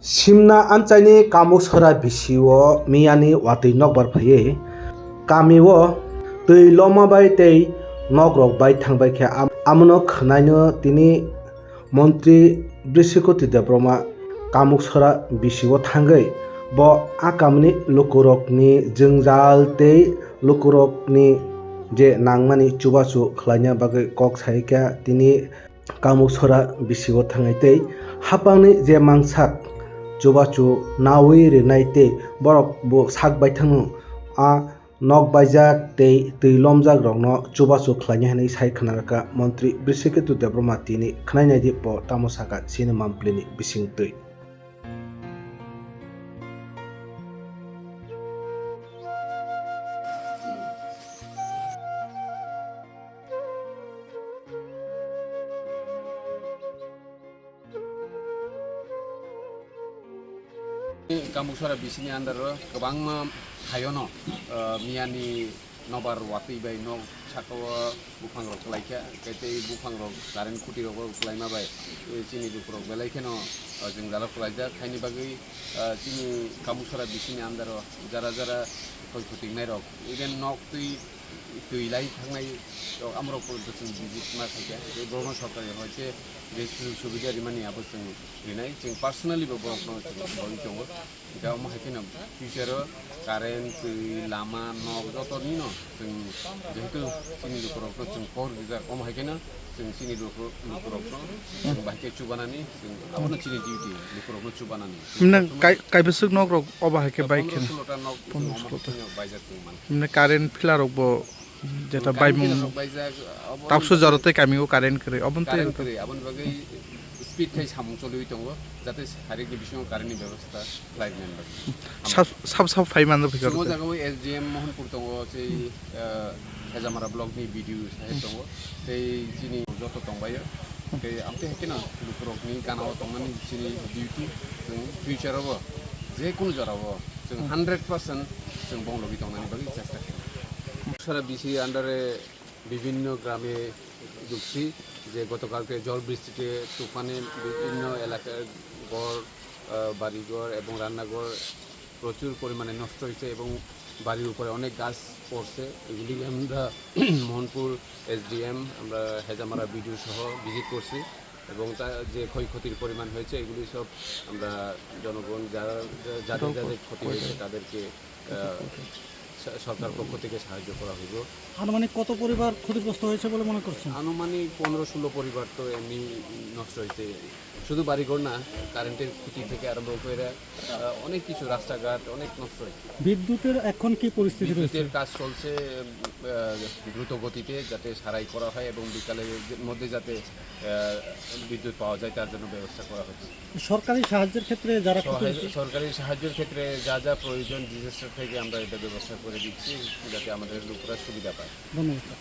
Simna anchaini kamuk sora bisiwo miyani watui nokbar phaiye kamiwo tui loma bai tei nokrok bai thangbai khe amono khwnaino tini Montri Bishikoti Debroma kamuk sora bisiwo thangui bo akamni lukurokni jwngjal tei lukurokni je nangmani chubachu khlaina bagui kok saikha tini kamuk sora bisiwo thangai tei hapangni je mangsak chubachu nawi rwnai tei borok bo sak bai thangno a nok baijak tei tui lomjak rokno chubachu khlaina hinui sai khwnarokha Montri Bishikoti Debroma tini khwnainai di bo tamo saka chini mamplini bisingtwi. Kamuk sora bisini andaro kebangma hayono miyani nobar watui bai nok sakawa bufang rok kelaika kete bufang rok karen kuti rok kelaima bai chini dukrok belaikeno jeng jalok kelaija khaini bagui chini kamuk sora bisini andaro jara jara koi kuti nai rok igen nok tui lai thangnai rok amrok jeng visit ma thaika ei borno sorkari hoite je subida rimani abo jeng rinai jeng personally bo borokno boni tongo এটা আমার হাইকে না ফিউচারও current Lama knock যত নিনো जों যেহেতু চিনি লুকুরকনো जों পর গিজার কম হাইকে না जों চিনি লুকুরকনো जों বাহিকে চুবানানি जों আবনো চিনি ডিউটি লুকুরকনো চুবানানি মানে কাইবেসুক নক রক অবা হাইকে বাইকেন 15টা নক 15টা বাইজার মানে মানে কারেন্ট ফিলার রক যেটা বাইমুং তাপসু জরতে কামিও কারেন্ট করে অবন্তে আবন বাগৈ স্পিড খাই সামুং চলুই দङ যাতে শারীরিক বিषय কারেন্টনি ব্যবস্থা লাইট মেম্বার সাব ফাইমান ফিকার সো জায়গাও এসডিএম মোহনপুর দङ সেই হেজামারা ব্লকনি ভিডিও সাহেব দङ সেই চিনি যত দंबायो সেই আমতে হেকেনা লুকুরকনি গানাও দंनानै চিনি ডিউটি जों ফিউচারাवबो যেকোনো জরাवबो जों 100% जों बंलगि दंनानै बागै চেষ্টা করি সারা বিসি আন্ডারে বিভিন্ন গ্রামে ঢুকছি যে গতকালকে জল বৃষ্টিতে তুফানে বিভিন্ন এলাকার গড় বাড়িঘর এবং রান্নাঘর প্রচুর পরিমাণে নষ্ট হয়েছে এবং বাড়ির উপরে অনেক গাছ পড়ছে এগুলি আমরা মোহনপুর এসডিএম আমরা হেজামারা ভিডিও সহ ভিজিট করছি এবং তার যে ক্ষয়ক্ষতির পরিমাণ হয়েছে এগুলি সব আমরা জনগণ যাদের ক্ষতি হয়েছে তাদেরকে সরকার পক্ষ থেকে সাহায্য করা হইব। আনুমানিক কত পরিবার ক্ষতিগ্রস্ত হয়েছে বলে মনে করছেন? আনুমানিক 15-16 পরিবার তো এমনি নষ্ট হয়েছে, শুধু বাড়িঘর না কারেন্টের খুঁটি থেকে আরম্ভ করে অনেক কিছু রাস্তাঘাট অনেক নষ্ট হয়েছে। বিদ্যুতের এখন কি পরিস্থিতি রয়েছে? বিদ্যুতের কাজ চলছে দ্রুত গতিতে যাতে সারাই করা হয় এবং বিকালের মধ্যে যাতে বিদ্যুৎ পাওয়া যায় তার জন্য ব্যবস্থা করা হচ্ছে। সরকারি সাহায্যের ক্ষেত্রে যারা সরকারি সাহায্যের ক্ষেত্রে যা যা প্রয়োজন ডিজাস্টার থেকে আমরা এটা ব্যবস্থা করে দিচ্ছি যাতে আমাদের লোকরা সুবিধা পায়। ধন্যবাদ।